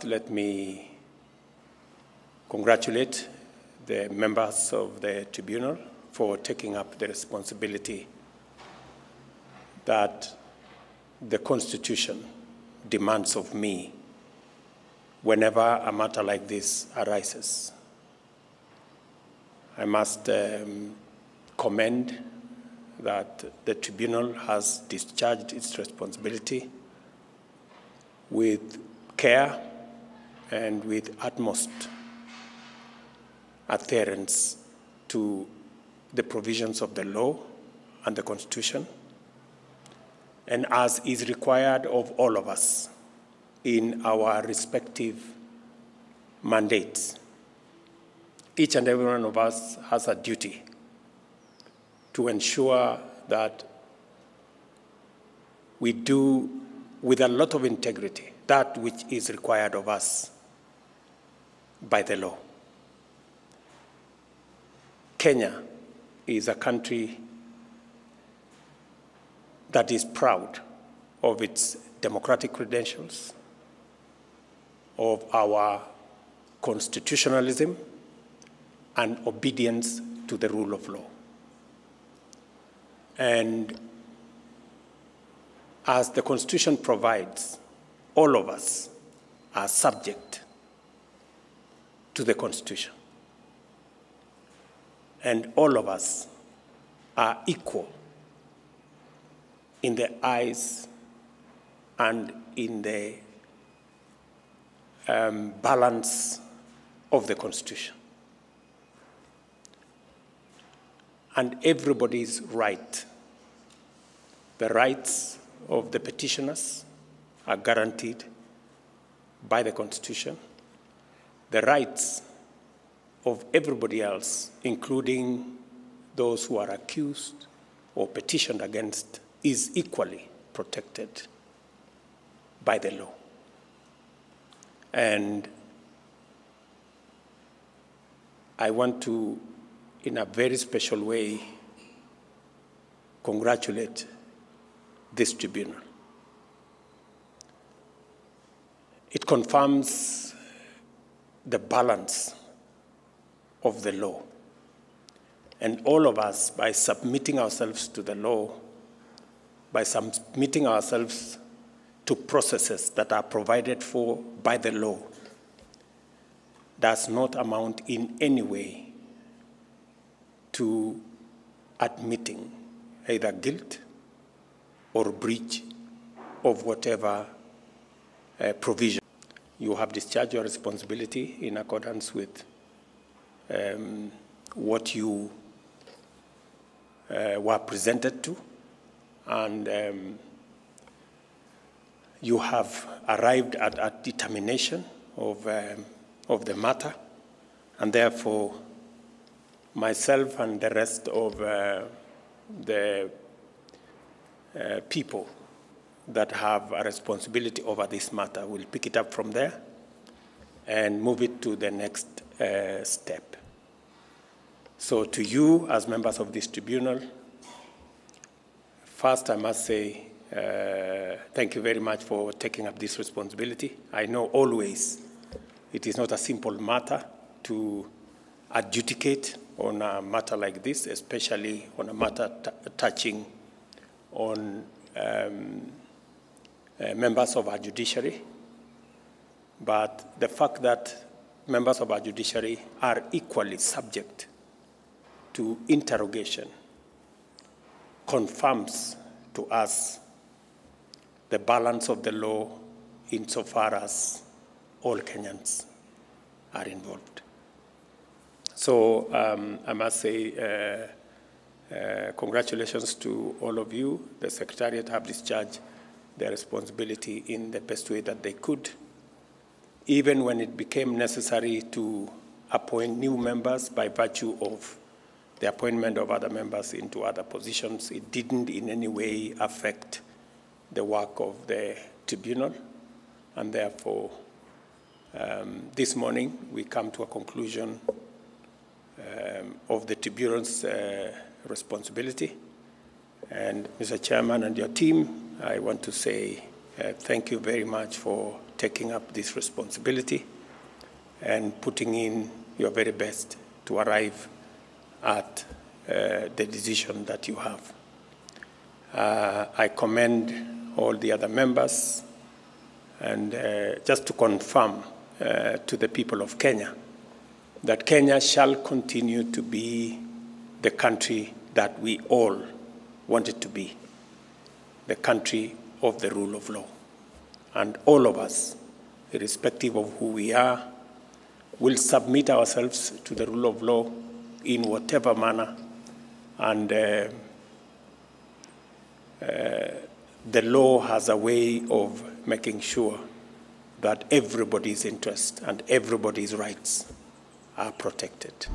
let me congratulate the members of the tribunal for taking up the responsibility that the Constitution demands of me whenever a matter like this arises. I must commend that the tribunal has discharged its responsibility with care and with utmost adherence to the provisions of the law and the Constitution, and as is required of all of us in our respective mandates. Each and every one of us has a duty to ensure that we do with a lot of integrity that which is required of us by the law. Kenya is a country that is proud of its democratic credentials, of our constitutionalism, and obedience to the rule of law. And as the Constitution provides, all of us are subject to the Constitution. And all of us are equal in the eyes and in the balance of the Constitution. And everybody's right, the rights of the petitioners are guaranteed by the Constitution. The rights of everybody else, including those who are accused or petitioned against, is equally protected by the law. And I want to, in a very special way, congratulate this tribunal. It confirms the balance of the law. And all of us, by submitting ourselves to the law, by submitting ourselves to processes that are provided for by the law, does not amount in any way to admitting either guilt or breach of whatever provision. You have discharged your responsibility in accordance with what you were presented to, and you have arrived at a determination of the matter, and therefore myself and the rest of the people that have a responsibility over this matter will pick it up from there and move it to the next step. So to you, as members of this tribunal, first I must say thank you very much for taking up this responsibility. I know always it is not a simple matter to adjudicate on a matter like this, especially on a matter touching on members of our judiciary. But the fact that members of our judiciary are equally subject to interrogation confirms to us the balance of the law insofar as all Kenyans are involved. So I must say congratulations to all of you. The Secretariat have discharged their responsibility in the best way that they could. Even when it became necessary to appoint new members by virtue of the appointment of other members into other positions, it didn't in any way affect the work of the tribunal. And therefore, this morning, we come to a conclusion of the tribunal's responsibility. And Mr. Chairman and your team, I want to say thank you very much for taking taking up this responsibility and putting in your very best to arrive at the decision that you have. I commend all the other members, and just to confirm to the people of Kenya that Kenya shall continue to be the country that we all want it to be, the country of the rule of law. And all of us, irrespective of who we are, will submit ourselves to the rule of law in whatever manner, and the law has a way of making sure that everybody's interests and everybody's rights are protected.